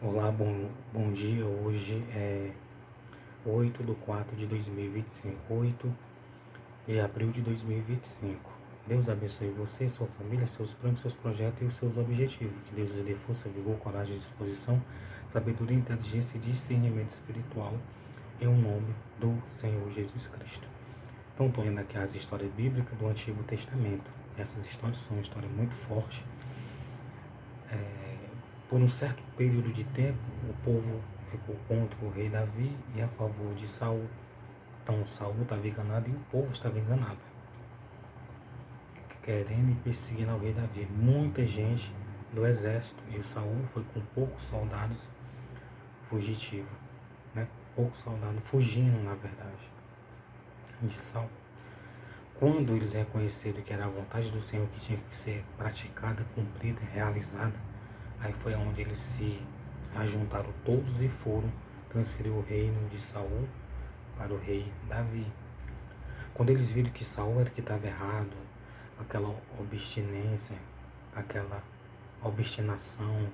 Olá, bom dia. Hoje é 8/4/2025, 8 de abril de 2025. Deus abençoe você, sua família, seus planos, seus projetos e os seus objetivos. Que Deus lhe dê força, vigor, coragem, disposição, sabedoria, inteligência e discernimento espiritual, em nome do Senhor Jesus Cristo. Então, estou lendo aqui as histórias bíblicas do Antigo Testamento. Essas histórias são histórias muito fortes. Por um certo período de tempo, o povo ficou contra o rei Davi e a favor de Saul. Então Saul estava enganado e o povo estava enganado, querendo e perseguindo ao rei Davi. Muita gente do exército, e o Saul foi com poucos soldados fugitivos, né? Poucos soldados fugindo, na verdade, de Saul. Quando eles reconheceram que era a vontade do Senhor que tinha que ser praticada, cumprida, realizada, aí foi onde eles se ajuntaram todos e foram transferir o reino de Saul para o rei Davi. Quando eles viram que Saul era que estava errado, aquela obstinência, aquela obstinação,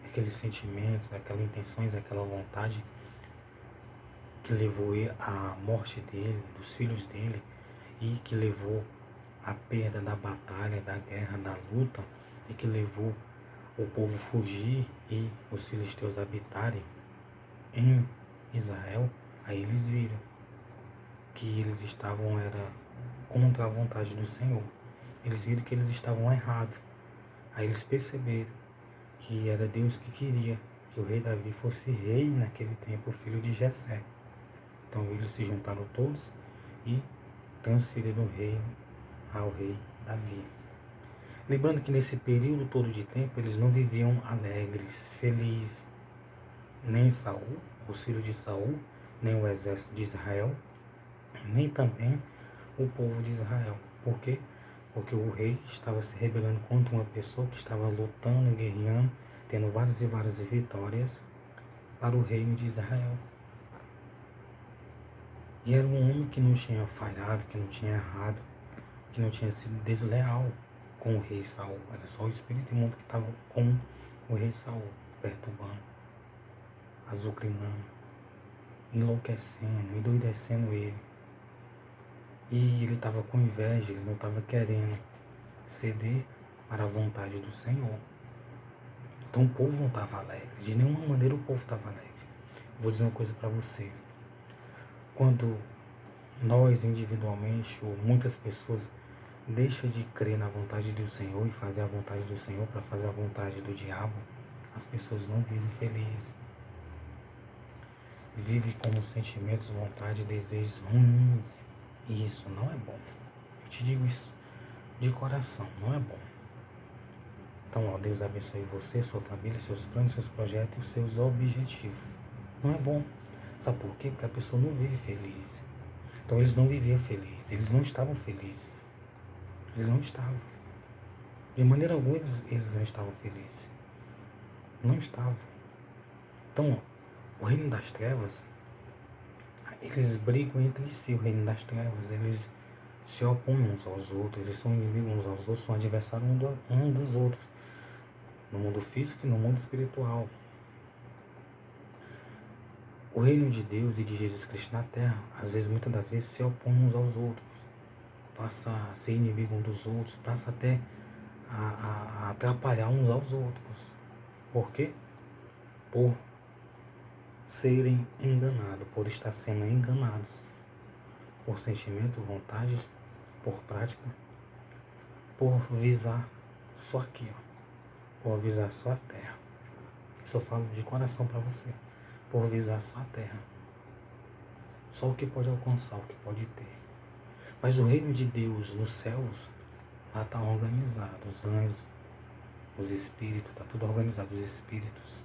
aqueles sentimentos, aquelas intenções, aquela vontade que levou à morte dele, dos filhos dele, e que levou à perda da batalha, da guerra, da luta, e que levou o povo fugir e os filisteus habitarem em Israel, aí eles viram que eles estavam contra a vontade do Senhor. Eles viram que eles estavam errados. Aí eles perceberam que era Deus que queria que o rei Davi fosse rei naquele tempo, filho de Jessé. Então eles se juntaram todos e transferiram o reino ao rei Davi. Lembrando que nesse período todo de tempo eles não viviam alegres, felizes. Nem Saul, os filhos de Saul, nem o exército de Israel, nem também o povo de Israel. Por quê? Porque o rei estava se rebelando contra uma pessoa que estava lutando, guerreando, tendo várias e várias vitórias para o reino de Israel. E era um homem que não tinha falhado, que não tinha errado, que não tinha sido desleal com o rei Saul. Era só o espírito imundo que estava com o rei Saul, perturbando, azucrinando, enlouquecendo, endoidecendo ele. E ele estava com inveja, ele não estava querendo ceder para a vontade do Senhor. Então o povo não estava alegre, de nenhuma maneira o povo estava alegre. Vou dizer uma coisa para você. Quando nós individualmente, ou muitas pessoas, deixam de crer na vontade do Senhor e fazer a vontade do Senhor para fazer a vontade do diabo, as pessoas não vivem felizes. Vivem com sentimentos, vontade, desejos ruins. E isso não é bom. Eu te digo isso de coração, não é bom. Então, ó, Deus abençoe você, sua família, seus planos, seus projetos e os seus objetivos. Não é bom. Sabe por quê? Porque a pessoa não vive feliz. Então, eles não viviam felizes. Eles não estavam felizes. Eles não estavam. De maneira alguma, eles não estavam felizes. Não estavam. Então, ó, o reino das trevas, eles brigam entre si, o reino das trevas. Eles se opõem uns aos outros. Eles são inimigos uns aos outros, são adversários um dos outros. No mundo físico e no mundo espiritual. O reino de Deus e de Jesus Cristo na terra, às vezes, muitas das vezes, se opõem uns aos outros. Passa a ser inimigo um dos outros, passa até a atrapalhar uns aos outros. Por quê? Por serem enganados, por estar sendo enganados. Por sentimentos, vontades, por prática, por visar só aqui, ó. Por visar só a terra. Isso eu falo de coração para você. Por visar só a terra. Só o que pode alcançar, o que pode ter. Mas o reino de Deus nos céus, lá está organizado. Os anjos, os espíritos, está tudo organizado. Os espíritos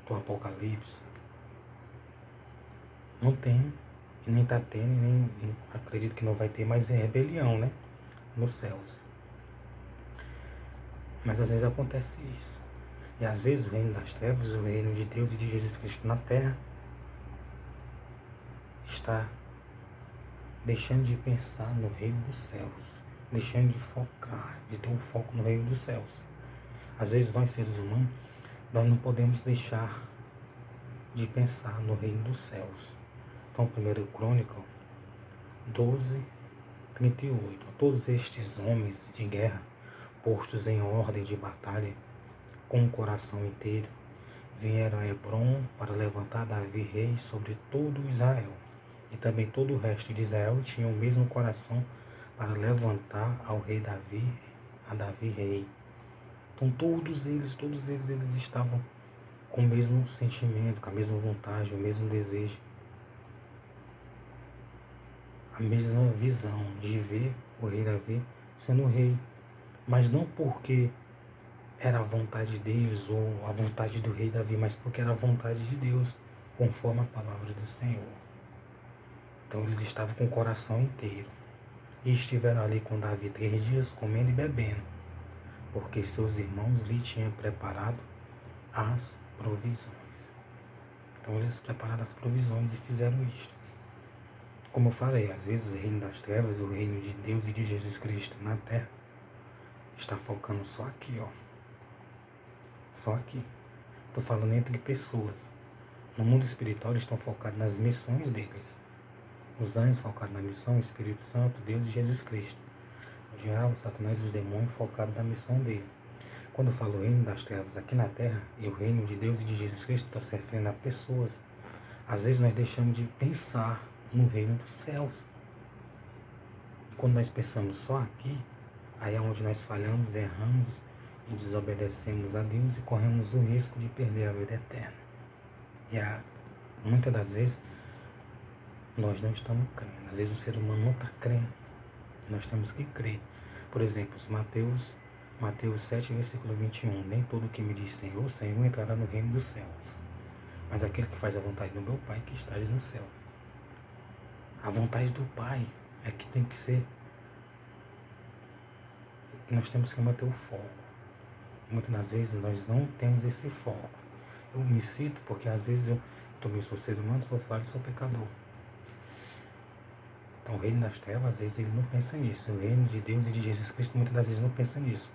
do Apocalipse. Não tem, e nem está tendo, e nem acredito que não vai ter, mas é rebelião, né? Nos céus. Mas às vezes acontece isso. E às vezes o reino das trevas, o reino de Deus e de Jesus Cristo na terra, está deixando de pensar no reino dos céus, deixando de focar, de ter um foco no reino dos céus. Às vezes nós, seres humanos, nós não podemos deixar de pensar no reino dos céus. Então, 1 Crônica 12:38. Todos estes homens de guerra, postos em ordem de batalha, com o coração inteiro, vieram a Hebrom para levantar Davi rei sobre todo Israel. E também todo o resto de Israel tinha o mesmo coração para levantar ao rei Davi, a Davi rei. Então todos eles estavam com o mesmo sentimento, com a mesma vontade, o mesmo desejo, a mesma visão de ver o rei Davi sendo rei. Mas não porque era a vontade deles ou a vontade do rei Davi, mas porque era a vontade de Deus, conforme a palavra do Senhor. Então eles estavam com o coração inteiro. E estiveram ali com Davi 3 dias, comendo e bebendo, porque seus irmãos lhe tinham preparado as provisões. Então eles prepararam as provisões e fizeram isto. Como eu falei, às vezes o reino das trevas, o reino de Deus e de Jesus Cristo na terra, está focando só aqui, ó. Só aqui. Estou falando entre pessoas. No mundo espiritual eles estão focados nas missões deles. Os anjos focados na missão, o Espírito Santo, Deus e Jesus Cristo. O diabo, Satanás e os demônios focados na missão dele. Quando eu falo reino das trevas aqui na terra, e o reino de Deus e de Jesus Cristo está se referindo a pessoas. Às vezes nós deixamos de pensar no reino dos céus. Quando nós pensamos só aqui, aí é onde nós falhamos, erramos e desobedecemos a Deus e corremos o risco de perder a vida eterna. E muitas das vezes nós não estamos crendo. Às vezes o ser humano não está crendo. Nós temos que crer. Por exemplo, Mateus 7, versículo 21. Nem todo que me diz Senhor, Senhor entrará no reino dos céus, mas aquele que faz a vontade do meu Pai que está no céu. A vontade do Pai é que tem que ser, que nós temos que manter o foco. Muitas das vezes nós não temos esse foco. Eu me cito porque às vezes eu também sou ser humano, sou falho, sou pecador. Então o reino das trevas, às vezes ele não pensa nisso. O reino de Deus e de Jesus Cristo muitas das vezes não pensa nisso.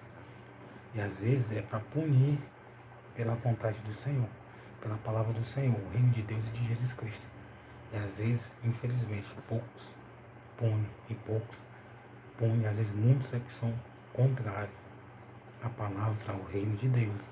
E às vezes é para punir pela vontade do Senhor, pela palavra do Senhor, o reino de Deus e de Jesus Cristo. E às vezes, infelizmente, poucos punem e poucos punem. Às vezes muitos é que são contrários à palavra, ao reino de Deus.